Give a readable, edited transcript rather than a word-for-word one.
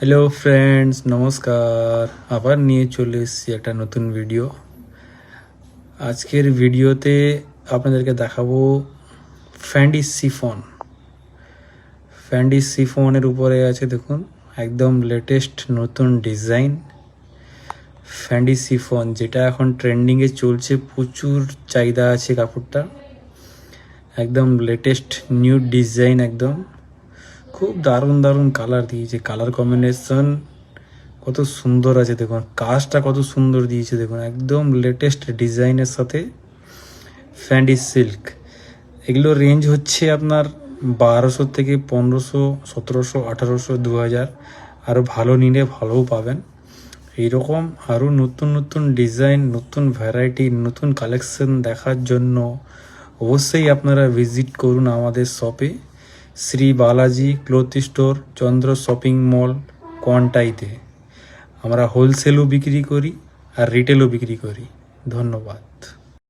Hello friends, নমস্কার। আবার নিয়ে চলে এসেছি একটা নতুন ভিডিও। আজকের ভিডিওতে আপনাদেরকে দেখাবো ফ্যান্ডি সিফনের উপরে আছে, দেখুন একদম লেটেস্ট নতুন ডিজাইন ফ্যান্ডি সিফন, যেটা এখন ট্রেন্ডিংয়ে চলছে, প্রচুর চাহিদা আছে কাপড়টা। একদম লেটেস্ট নিউ ডিজাইন, একদম খুব দারুণ দারুণ কালার দিয়েছে, কালার কম্বিনেশন কত সুন্দর আছে, দেখুন কাজটা কত সুন্দর দিয়েছে, দেখুন একদম লেটেস্ট ডিজাইনের সাথে ফ্যান্ডি সিল্ক। এগুলো রেঞ্জ হচ্ছে আপনার 1200 থেকে 1500, 1700, 1800, 2000। আরও ভালো নিলে ভালোও পাবেন। এইরকম আরও নতুন নতুন ডিজাইন, নতুন ভ্যারাইটি, নতুন কালেকশন দেখার জন্য অবশ্যই আপনারা ভিজিট করুন আমাদের শপে, শ্রী বালাজি ক্লথ স্টোর, চন্দ্র শপিং মল, কোয়ান্টাইতে। আমরা হোলসেলও বিক্রি করি আর রিটেলও বিক্রি করি। ধন্যবাদ।